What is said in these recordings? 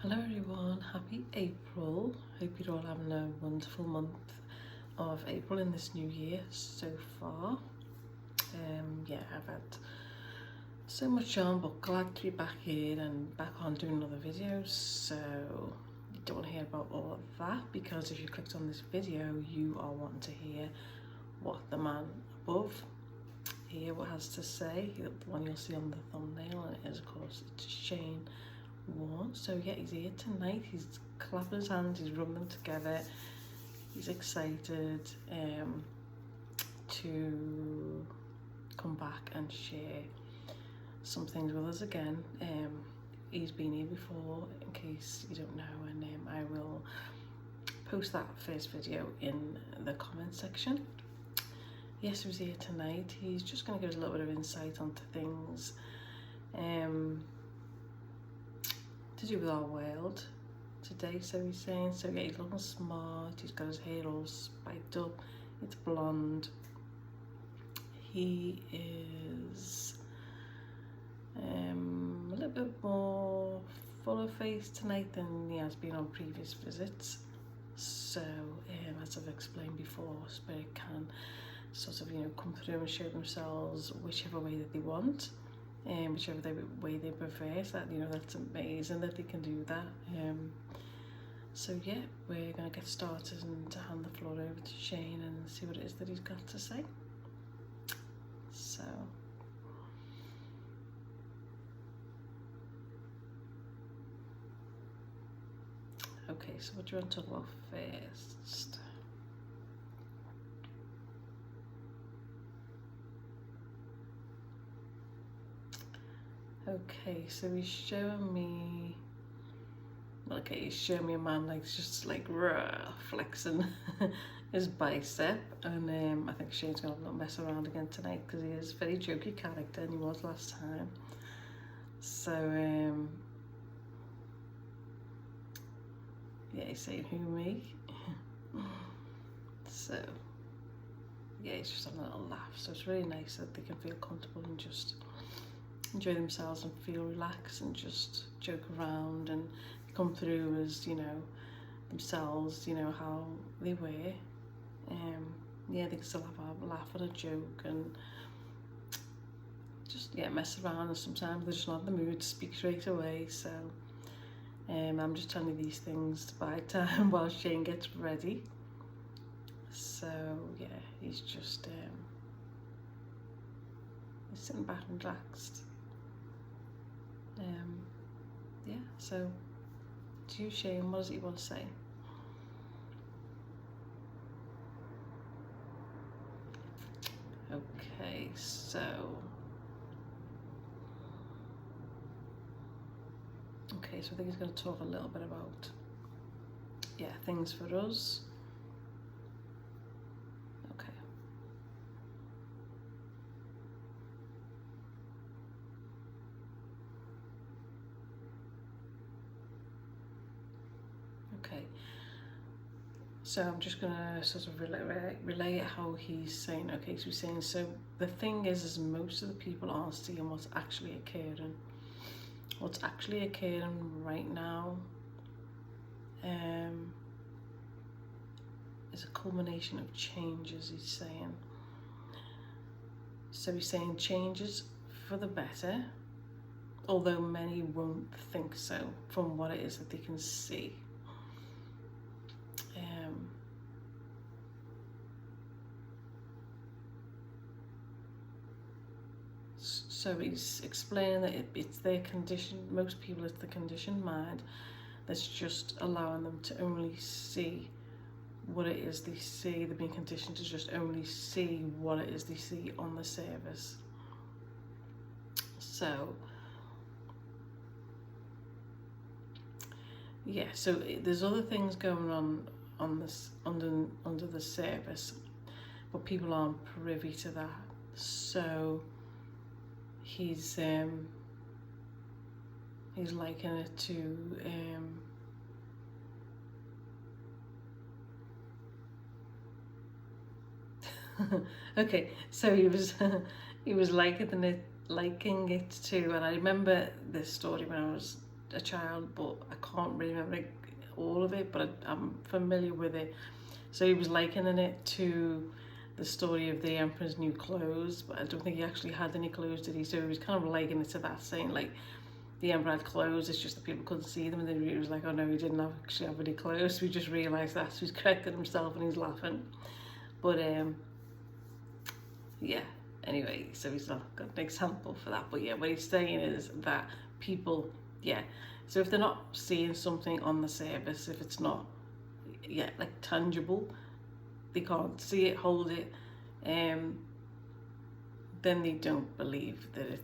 Hello everyone, happy April. Hope you're all having a wonderful month of April in this new year so far. Yeah, I've had so much on, but glad to be back here and back on doing another video. So you don't want to hear about all of that, because if you clicked on this video, you are wanting to hear what the man above here has to say. The one you'll see on the thumbnail, and it is of course it's Shane Warne. So yeah, he's here tonight. He's clapping his hands, he's rubbing them together, he's excited to come back and share some things with us again. He's been here before, in case you don't know, and I will post that first video in the comment section. Yes, he's here tonight. He's just going to give us a little bit of insight onto things to do with our world today. So he's saying, so yeah, he's looking smart, he's got his hair all spiked up, it's blonde, he is a little bit more fuller face tonight than he has been on previous visits. So as I've explained before, spirit can sort of, you know, come through and show themselves whichever way that they want, whichever way they prefer. So that, you know, that's amazing that they can do that. So yeah, we're gonna get started and hand the floor over to Shane and see what it is that he's got to say. So okay, so what do you want to talk about first? Okay, so he's showing me, okay, he's showing me a man like just like flexing his bicep, and I think Shane's gonna have a little mess around again tonight because he is a very jokey character and he was last time. So yeah, he's saying who, me? So yeah, he's just having a little laugh, so it's really nice that they can feel comfortable and just enjoy themselves and feel relaxed and just joke around and come through as, you know, themselves, you know, how they were. Yeah, they can still have a laugh and a joke and just, yeah, mess around, and sometimes they're just not in the mood to speak straight away. So I'm just telling you these things to buy time while Shane gets ready. So yeah, he's just he's sitting back and relaxed. Yeah, so to you, Shane, what does he want to say? Okay, so I think he's going to talk a little bit about, yeah, things for us. Okay, so I'm just gonna sort of relay how he's saying. Okay, so he's saying, so the thing is most of the people aren't seeing what's actually occurring. What's actually occurring right now is a culmination of changes, he's saying. So he's saying changes for the better, although many won't think so from what it is that they can see. So he's explaining that it's their condition, most people it's the conditioned mind that's just allowing them to only see what it is they see. They're being conditioned to just only see what it is they see on the surface. So yeah, so there's other things going on this under the surface, but people aren't privy to that. So he's liking it to okay, so he was he was liking it too, and I remember this story when I was a child, but I can't really remember all of it, but I'm familiar with it. So he was likening it to the story of the Emperor's new clothes, but I don't think he actually had any clothes, did he? So he was kind of likening it to that, saying like the Emperor had clothes, it's just that people couldn't see them, and then he was like, oh no, he didn't actually have any clothes. We just realised that, so he's corrected himself and he's laughing. But yeah, anyway, so he's not got an example for that. But yeah, what he's saying is that people, yeah, so if they're not seeing something on the surface, if it's not, yeah, like tangible, they can't see it, hold it, then they don't believe that it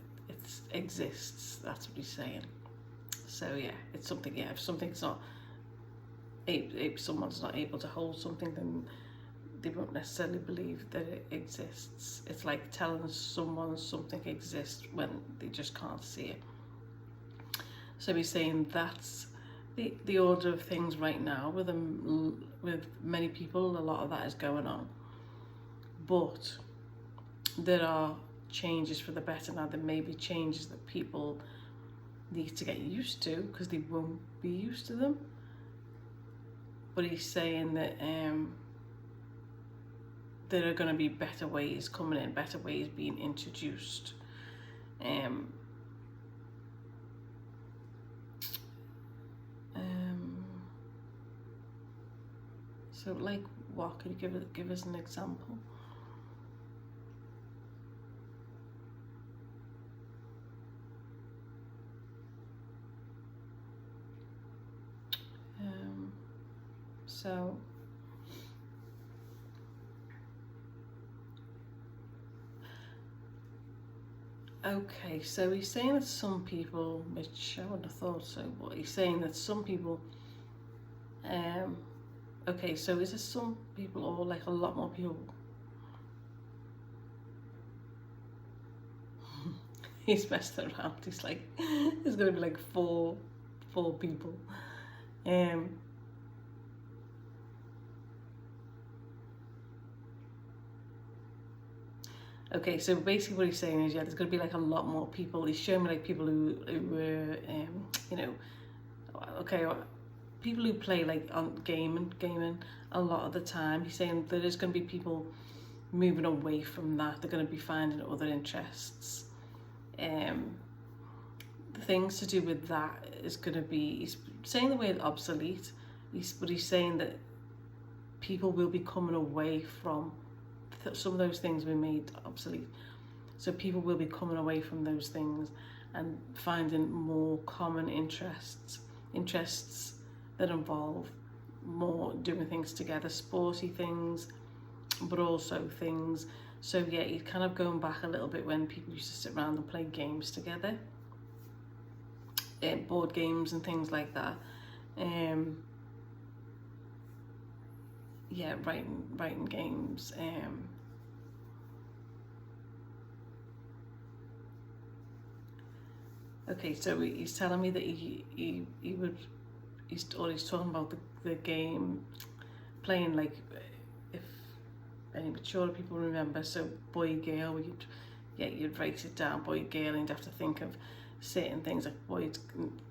exists. That's what he's saying. So yeah, it's something, yeah, if something's not, if someone's not able to hold something, then they won't necessarily believe that it exists. It's like telling someone something exists when they just can't see it. So he's saying that's the order of things right now with many people. A lot of that is going on, but there are changes for the better now. There may be changes that people need to get used to because they won't be used to them. But he's saying that there are going to be better ways coming in, better ways being introduced. So like what? Could you give us an example? So okay, so he's saying that some people, which I wouldn't have thought so, but he's saying that some people, okay, so is it some people or like a lot more people? He's messed around. He's like, there's gonna be like four people. Okay, so basically what he's saying is, yeah, there's going to be like a lot more people. He's showing me like people who were, you know, okay, people who play like on gaming a lot of the time. He's saying there is going to be people moving away from that. They're going to be finding other interests. Things to do with that is going to be, he's saying the word obsolete, but he's saying that people will be coming away from some of those things being made obsolete. So people will be coming away from those things and finding more common interests that involve more doing things together, sporty things, but also things. So yeah, he's kind of going back a little bit when people used to sit around and play games together, board games and things like that. Yeah, writing games. Okay, so he's telling me that he's talking about the game, playing like, if any mature people remember, so boy girl, you'd write it down, boy girl, and you'd have to think of certain things like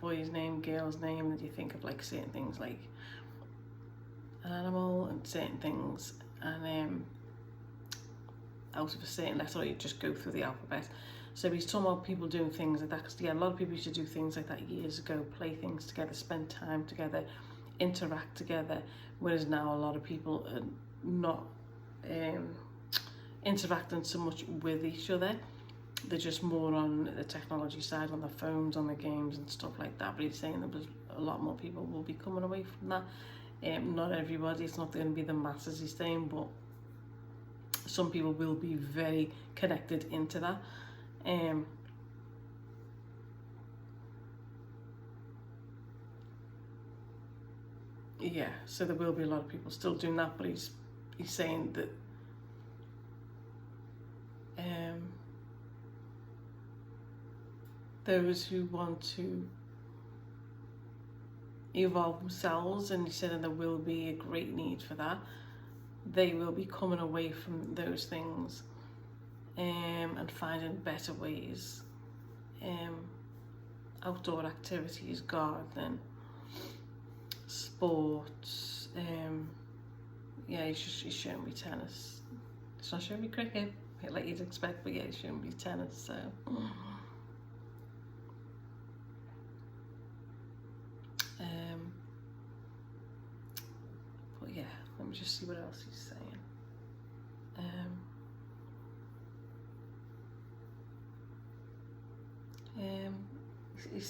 boy's name, girl's name, and you think of like certain things like an animal and certain things, and out of a certain letter, or you just go through the alphabet. So he's talking about people doing things like that, because yeah, a lot of people used to do things like that years ago, play things together, spend time together, interact together, whereas now a lot of people are not interacting so much with each other. They're just more on the technology side, on the phones, on the games and stuff like that. But he's saying that a lot more people will be coming away from that. Not everybody, it's not going to be the masses, he's saying, but some people will be very connected into that. Yeah, so there will be a lot of people still doing that, but he's saying that those who want to evolve themselves, and he said that there will be a great need for that, they will be coming away from those things and finding better ways. outdoor activities, gardening, sports. Yeah, he's showing me tennis. He's not showing me cricket, like you'd expect, but yeah, he's showing me tennis, so. But yeah, let me just see what else he's saying.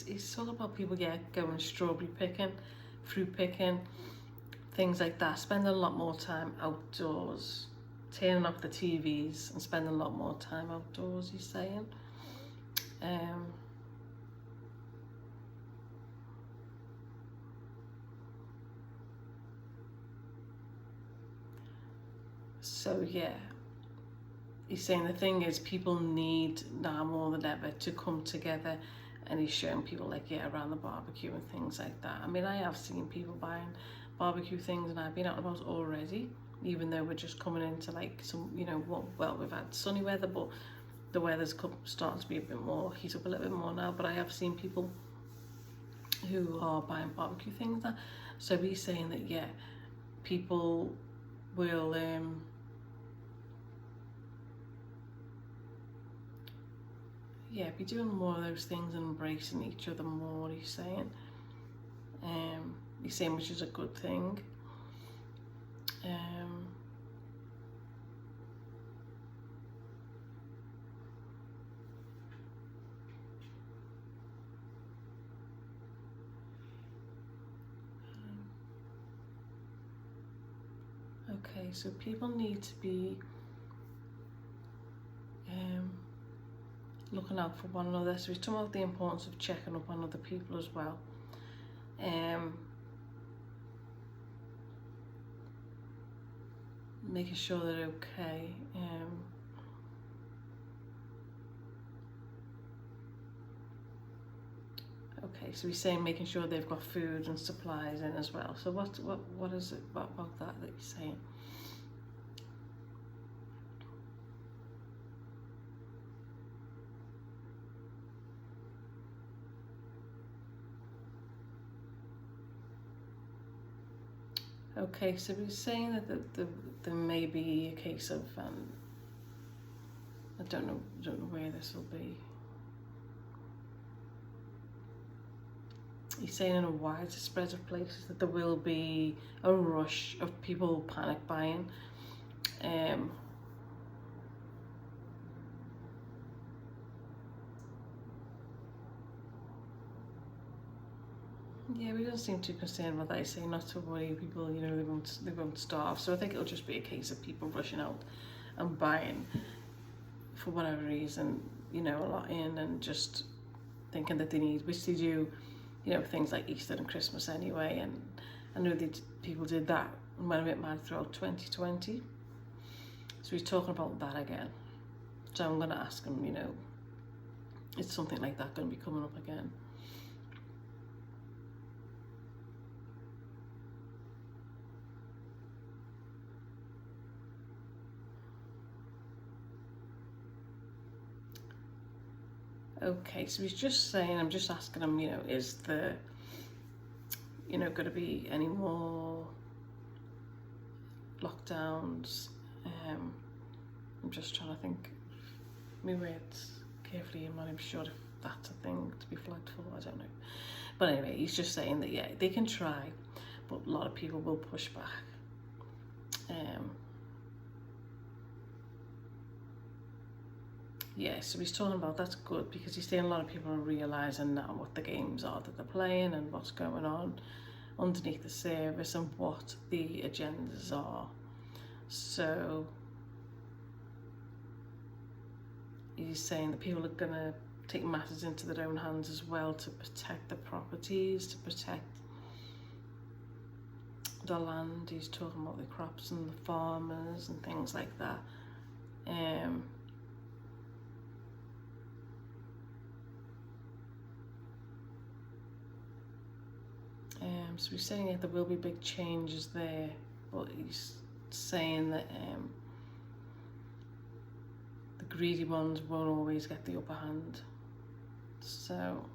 He's talking about people, yeah, going strawberry picking, fruit picking, things like that, spending a lot more time outdoors, turning off the TVs and spending a lot more time outdoors, he's saying. So yeah, he's saying the thing is people need now more than ever to come together, and he's showing people like, yeah, around the barbecue and things like that. I mean, I have seen people buying barbecue things, and I've been out and about already, even though we're just coming into like some, you know, well, we've had sunny weather, but the weather's starting to be a bit more, heat up a little bit more now, but I have seen people who are buying barbecue things now. So he's saying that, yeah, people will yeah, be doing more of those things and embracing each other more, he's saying. He's saying, which is a good thing. Okay, so people need to be looking out for one another. So he's talking about the importance of checking up on other people as well. Making sure they're okay. Okay, so he's saying making sure they've got food and supplies in as well. So what is it about that he's saying? Okay, so he's saying that there may be a case of I don't know where this will be. He's saying in a wider spread of places that there will be a rush of people panic buying. Yeah, we don't seem too concerned about that. He's saying not to worry, people, you know, they won't starve. So I think it'll just be a case of people rushing out and buying for whatever reason, you know, a lot in, and just thinking that they need, which they do, you know, things like Easter and Christmas anyway. And I know that people did that and went a bit mad throughout 2020. So he's talking about that again. So I'm going to ask him, you know, is something like that going to be coming up again? Okay, so he's just saying, I'm just asking him, you know, is there, you know, going to be any more lockdowns? I'm just trying to think my words carefully. I'm not even sure if that's a thing to be flagged for, I don't know. But anyway, he's just saying that, yeah, they can try, but a lot of people will push back. Yeah, so he's talking about, that's good, because he's saying a lot of people are realising now what the games are that they're playing and what's going on underneath the surface and what the agendas are. So he's saying that people are going to take matters into their own hands as well to protect the properties, to protect the land. He's talking about the crops and the farmers and things like that. So he's saying that there will be big changes there, but he's saying that the greedy ones won't always get the upper hand. So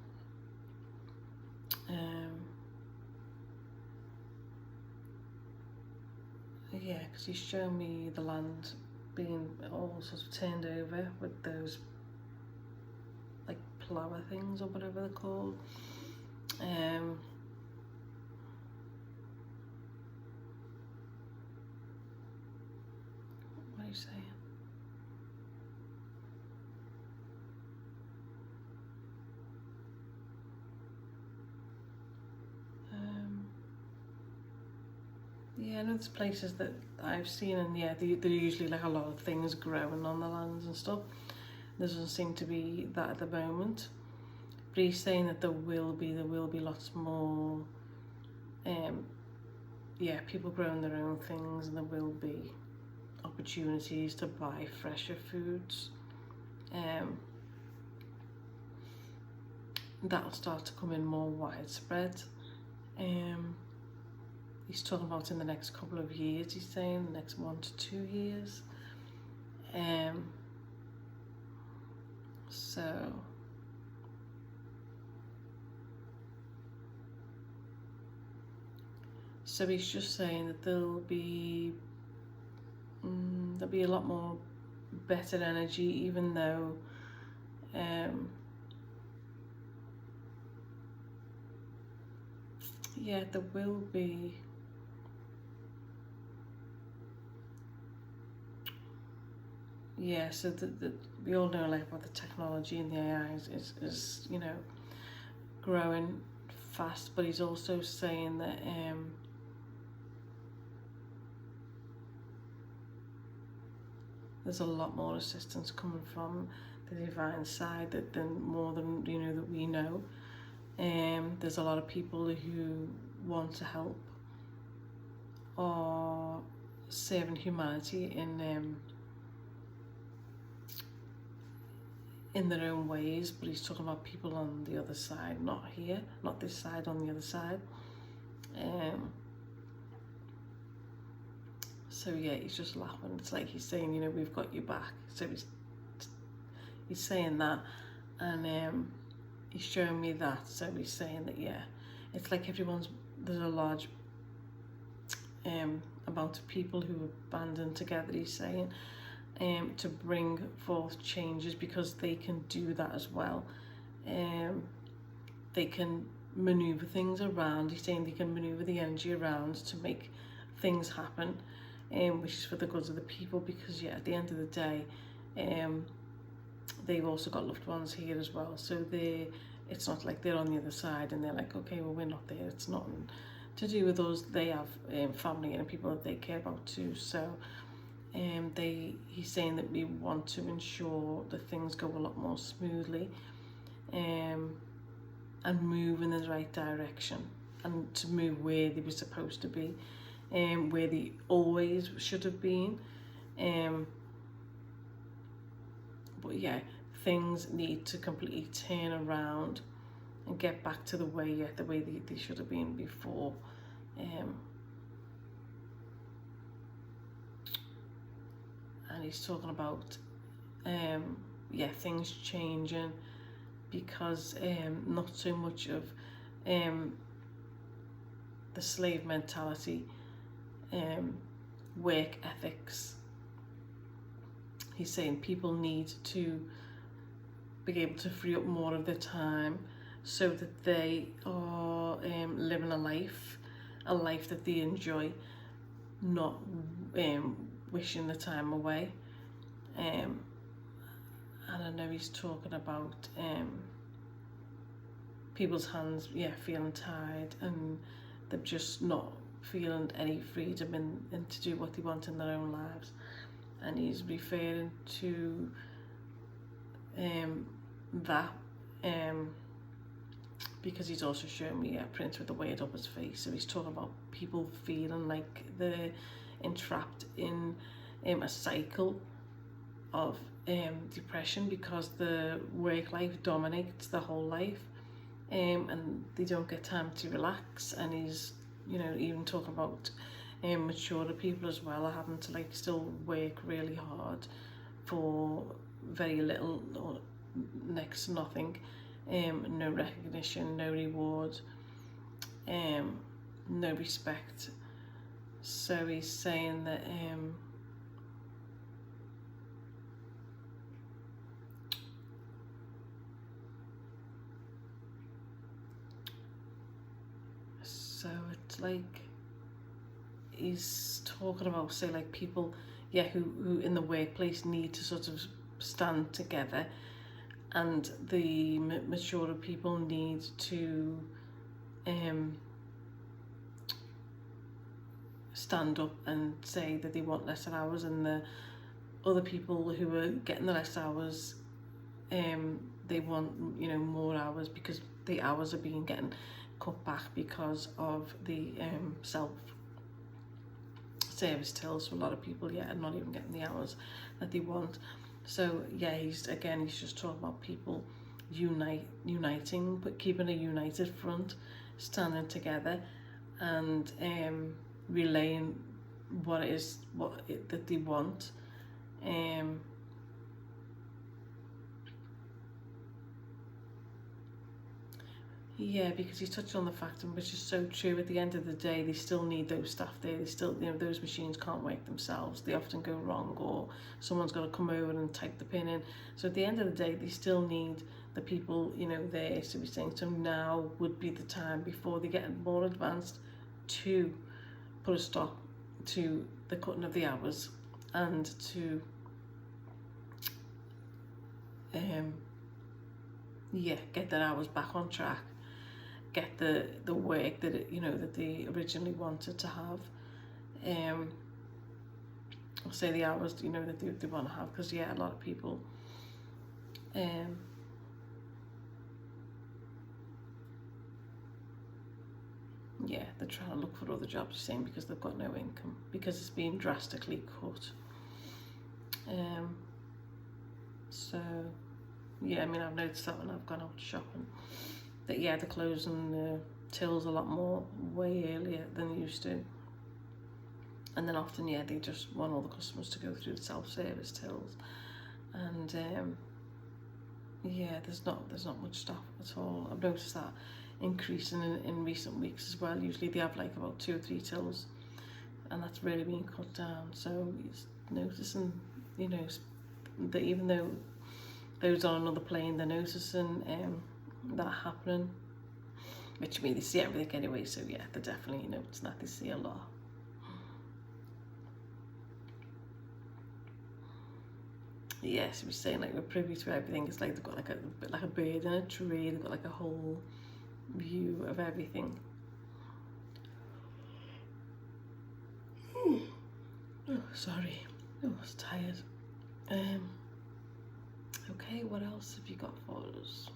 Yeah, because he's shown me the land being all sort of turned over with those like plougher things or whatever they're called. What are you saying? Yeah, I know there's places that I've seen, and yeah, they're usually like a lot of things growing on the lands and stuff. There doesn't seem to be that at the moment. But he's saying that there will be lots more, yeah, people growing their own things, and there will be opportunities to buy fresher foods. That'll start to come in more widespread. He's talking about in the next couple of years, he's saying the next 1 to 2 years. So he's just saying that there'll be a lot more better energy, even though yeah, there will be so we all know like about the technology and the AI is you know, growing fast, but he's also saying that there's a lot more assistance coming from the divine side than more than, you know, that we know. There's a lot of people who want to help or serving humanity in their own ways, but he's talking about people on the other side, not here, not this side, on the other side. So yeah, he's just laughing. It's like he's saying, you know, we've got you back. So he's saying that, and he's showing me that. So he's saying that, yeah, it's like there's a large amount of people who are banding together, he's saying, to bring forth changes, because they can do that as well. They can maneuver things around. He's saying they can maneuver the energy around to make things happen, which is for the good of the people, because yeah, at the end of the day, they've also got loved ones here as well. So it's not like they're on the other side and they're like, okay, well, we're not there. It's nothing to do with us. They have family and people that they care about too. So he's saying that we want to ensure that things go a lot more smoothly, and move in the right direction, and to move where they were supposed to be, where they always should have been. But yeah, things need to completely turn around and get back to the way they should have been before. And he's talking about things changing, because not so much of the slave mentality, work ethics. He's saying people need to be able to free up more of their time so that they are living a life that they enjoy, not wishing the time away. And I know he's talking about people's hands feeling tied, and they're just not feeling any freedom in to do what they want in their own lives. And he's referring to that because he's also showing me a print with the word up his face. So he's talking about people feeling like they're entrapped in a cycle of depression, because the work life dominates the whole life, and they don't get time to relax. And he's, you know, even talking about mature people as well are having to like still work really hard for very little or next to nothing, no recognition, no reward, no respect. So he's saying that so it's like he's talking about, say, like people, yeah, who in the workplace need to sort of stand together, and the mature people need to stand up and say that they want lesser hours, and the other people who are getting the less hours, they want, you know, more hours, because the hours are being getting cut back because of the self-service tills. So a lot of people, yeah, are not even getting the hours that they want. So yeah, he's just talking about people uniting, but keeping a united front, standing together, and relaying what it is that they want. Yeah, because he's touched on the fact, and which is so true, at the end of the day, they still need those staff there. They still, you know, those machines can't work themselves. They often go wrong, or someone's got to come over and type the pin in. So at the end of the day, they still need the people, you know, there. So we're saying, so now would be the time, before they get more advanced, to put a stop to the cutting of the hours, and to yeah, get their hours back on track, get the work that it, you know, that they originally wanted to have, say the hours, you know, that they want to have, because yeah, a lot of people yeah, they're trying to look for other jobs, saying, because they've got no income, because it's been drastically cut. So yeah, I mean, I've noticed that when I've gone out shopping, that yeah, they're closing the tills a lot more, way earlier than they used to. And then often, yeah, they just want all the customers to go through the self-service tills, and yeah, there's not much staff at all. I've noticed that increasing in recent weeks as well. Usually they have like about 2 or 3 tills, and that's really being cut down. So it's noticing, you know, that even though those on another plane, they're noticing that happening, which I mean, they see everything anyway, so yeah, they're definitely noticing that. They see a lot. Yes, we're saying like we're privy to everything. It's like they've got like a bit like a bird in a tree. They've got like a whole view of everything. Oh, sorry. Oh, I was tired. Okay, what else have you got for us?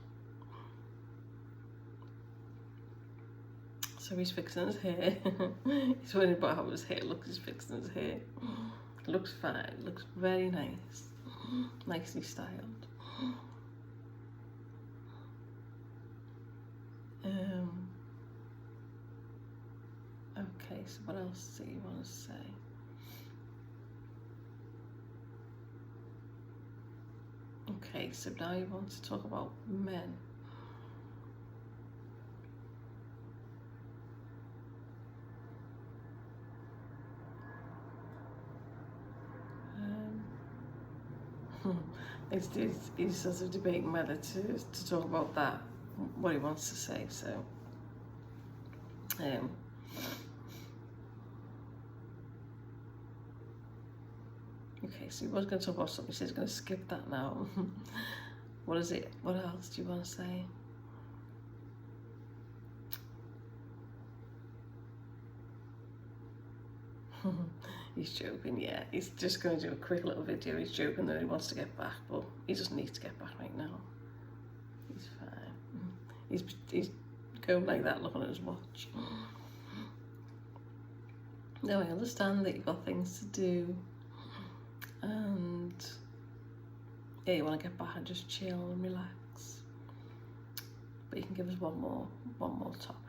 So he's fixing his hair. He's worried about how his hair looks. He's fixing his hair. It looks fine. It looks very nice. Nicely styled. Okay, so what else do you want to say? Okay, so now you want to talk about men. He's sort of debating whether to talk about that, what he wants to say. So, okay, so he was going to talk about something. He says he's going to skip that now. What is it? What else do you want to say? He's joking, yeah. He's just going to do a quick little video. He's joking that he wants to get back, but he doesn't need to get back right now. He's fine. He's going like that, looking at his watch. No, I understand that you've got things to do, and yeah, you want to get back and just chill and relax. But you can give us one more topic.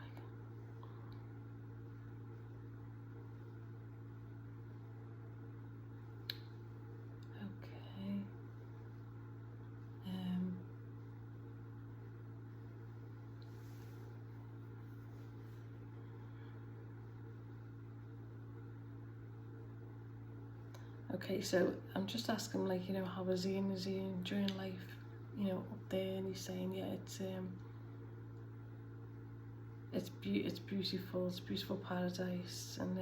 Okay, so I'm just asking him, like, you know, how is he and is he enjoying life, you know, up there? And he's saying, yeah, it's beautiful, it's a beautiful paradise, and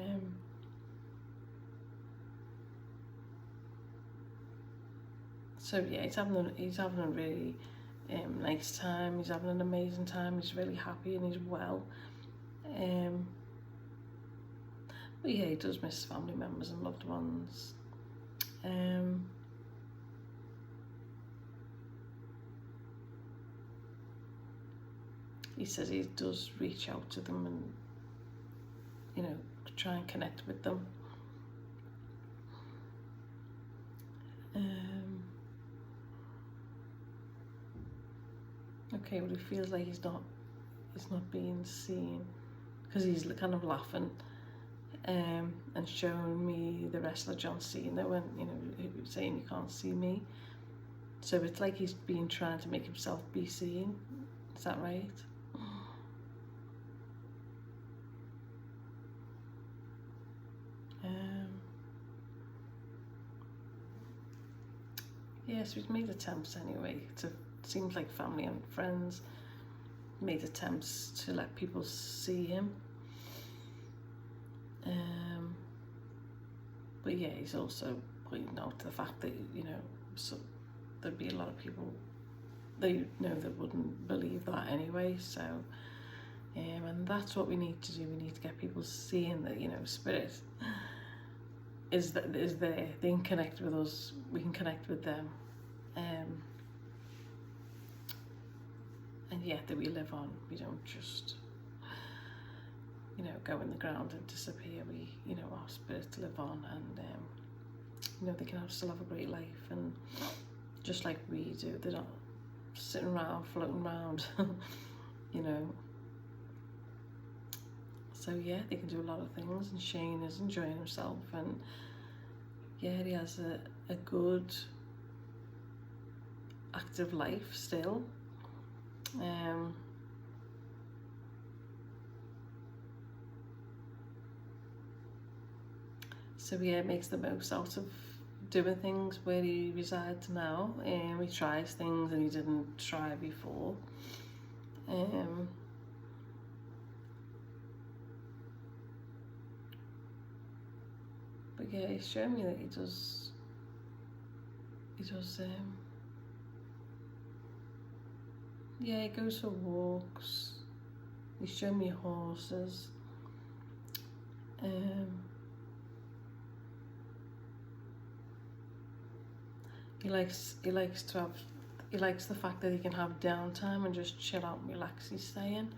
so yeah, he's having a really nice time. He's having an amazing time. He's really happy and he's well. But yeah, he does miss family members and loved ones. He says he does reach out to them and, you know, try and connect with them. Okay, well, he feels like he's not being seen, because he's kind of laughing and showing me the wrestler John Cena when, you know, he was saying you can't see me. So it's like he's been trying to make himself be seen. Is that right? Yeah, so he's made attempts anyway. It seems like family and friends made attempts to let people see him. But yeah, he's also pointing out the fact that, you know, so there'd be a lot of people that wouldn't believe that anyway. So, and that's what we need to do. We need to get people seeing that, you know, spirit is there. They can connect with us. We can connect with them. And yet that we live on. We don't just, you know, go in the ground and disappear. We, you know, our spirits live on, and you know, they can still have a great life, and just like we do. They're not sitting around, floating around, you know. So yeah, they can do a lot of things, and Shane is enjoying himself, and yeah, he has a good, active life still. So yeah, it makes the most out of doing things where he resides now. He tries things and he didn't try before. But yeah, he's showing me that he does yeah, he goes for walks. He's showing me horses. He likes the fact that he can have downtime and just chill out and relax, he's saying.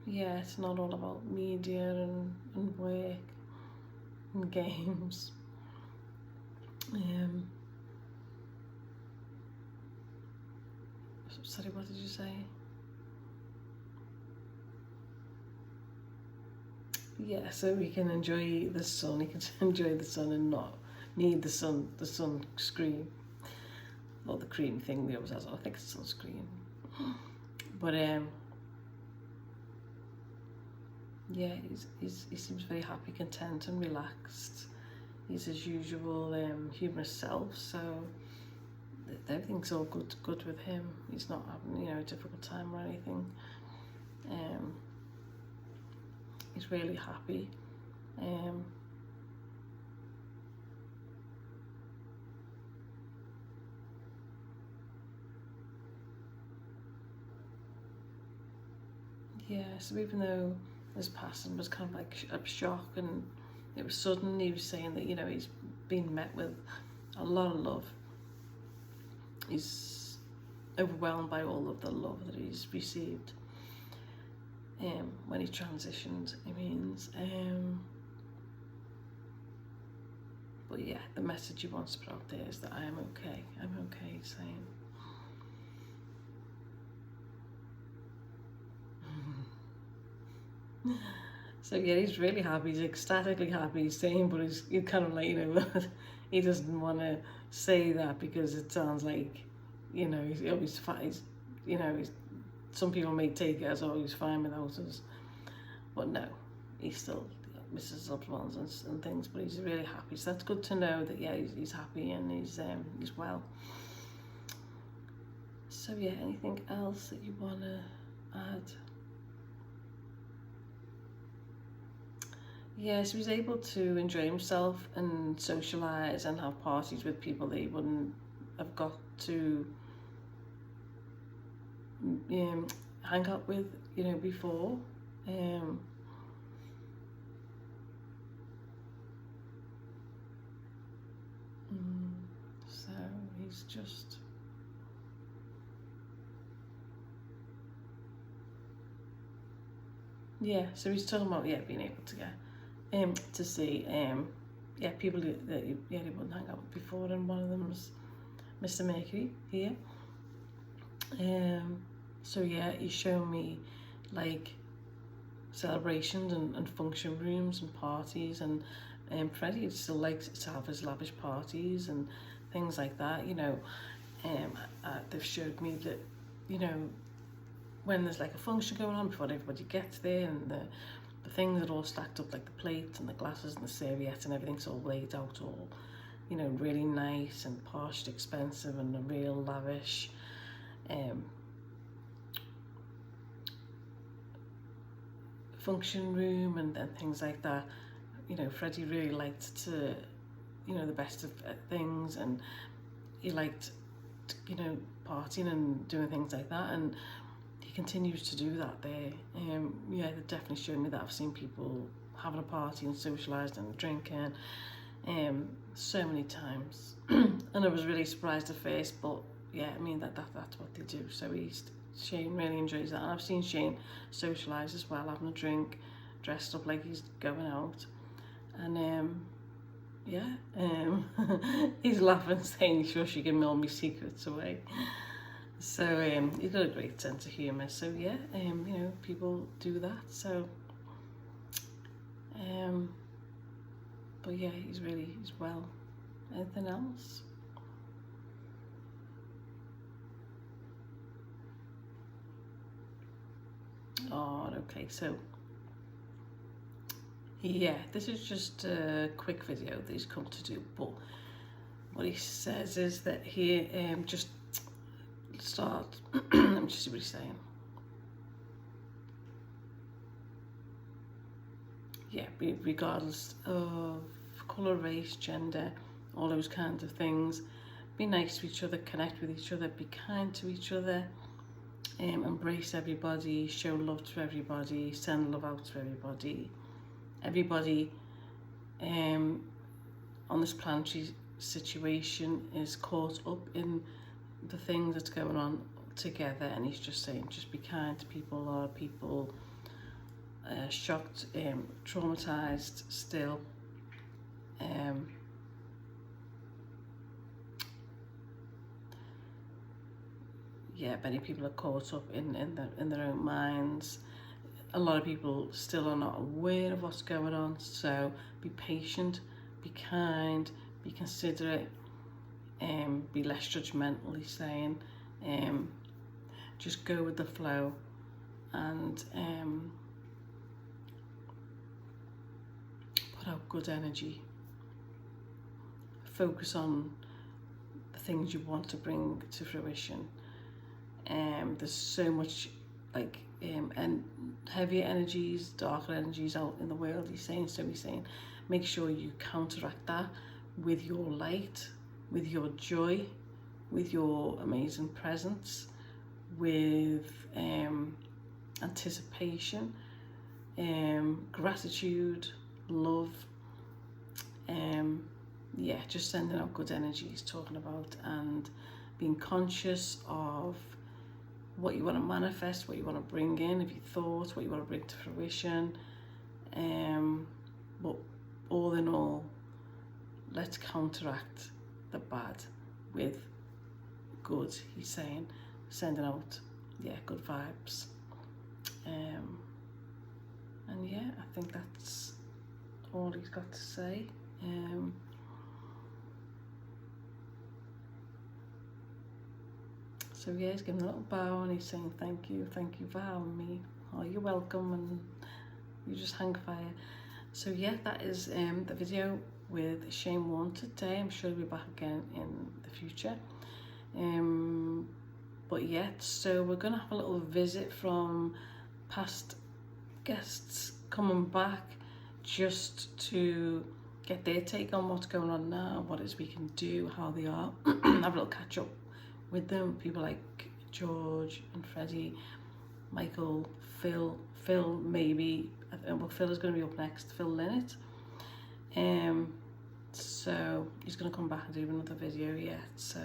Yeah, it's not all about media and work and games. Sorry, what did you say? Yeah, so we can enjoy the sun. He can enjoy the sun and not need the sun screen, or the cream thing he always has. I think it's sunscreen. But yeah, he seems very happy, content, and relaxed. He's his usual humorous self. So everything's all good with him. He's not having, you know, a difficult time or anything. He's really happy. Yeah, so even though his passing was kind of like a shock and it was sudden, he was saying that, you know, he's been met with a lot of love. He's overwhelmed by all of the love that he's received when he transitioned, it means. But yeah, the message he wants to put out there is that I am okay. I'm okay, he's saying. So yeah, he's really happy. He's ecstatically happy. He's saying, but he's kind of like, you know, he doesn't want to say that because it sounds like, you know, he's always fine. You know, some people may take it as, oh, he's fine without us, but no, he's still Mrs. Osborne's and things, but he's really happy. So that's good to know that, yeah, he's happy and he's well. So yeah, anything else that you want to add? Yeah, so he's able to enjoy himself and socialise and have parties with people that he wouldn't have got to hang out with, you know, before. So he's just... Yeah, so he's talking about, yeah, being able to get to see yeah, people that he wouldn't hang out with before, and one of them was Mr. Mercury here. So yeah, he's showing me like celebrations and function rooms and parties, and Freddie still likes to have his lavish parties and things like that, you know. They've showed me that, you know, when there's like a function going on before everybody gets there, and the things are all stacked up, like the plates and the glasses and the serviettes and everything's all laid out, all, you know, really nice and posh, expensive, and a real lavish function room and things like that. You know, Freddie really liked to, you know, the best of things, and he liked, you know, partying and doing things like that, and he continues to do that there. Yeah, they're definitely showing me that. I've seen people having a party and socialising and drinking so many times. And I was really surprised at first, but yeah, I mean, that's what they do. So Shane really enjoys that, and I've seen Shane socialise as well, having a drink, dressed up like he's going out, and yeah, he's laughing, saying he's sure she can all my secrets away. So he's got a great sense of humour. So yeah, you know, people do that. So but yeah, he's well. Anything else? Oh, okay. So yeah, this is just a quick video that he's come to do, but what he says is that he just start. Let me just see what he's saying. Yeah, regardless of colour, race, gender, all those kinds of things, be nice to each other, connect with each other, be kind to each other, embrace everybody, show love to everybody, send love out to everybody. Everybody on this planetary situation is caught up in the thing that's going on together, and he's just saying, just be kind to people. A lot of people shocked, traumatized still, yeah, many people are caught up in their own minds. A lot of people still are not aware of what's going on, so be patient, be kind, be considerate, be less judgmental, he's saying. Just go with the flow, and put out good energy. Focus on the things you want to bring to fruition. There's so much like and heavier energies, darker energies out in the world, he's saying. So he's saying, make sure you counteract that with your light, with your joy, with your amazing presence, with anticipation, gratitude, love, yeah, just sending out good energy he's talking about, and being conscious of what you want to manifest, what you want to bring in, if you thought, what you want to bring to fruition. But all in all, let's counteract the bad with good, he's saying, sending out, yeah, good vibes. And yeah, I think that's all he's got to say. So yeah, he's giving a little bow and he's saying thank you for having me. Oh, you're welcome, and you just hang fire. So yeah, that is the video with Shane Warne today. I'm sure he'll be back again in the future. But yeah, so we're gonna have a little visit from past guests coming back, just to get their take on what's going on now, what it is we can do, how they are. Have a little catch up with them, people like George and Freddie, Michael, Phil maybe, well, Phil is going to be up next, Phil Linnett. So he's going to come back and do another video yet. So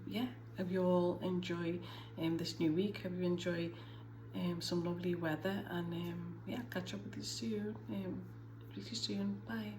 yeah, hope you all enjoy this new week. Hope you enjoy some lovely weather, and yeah, catch up with you soon. See you soon. Bye.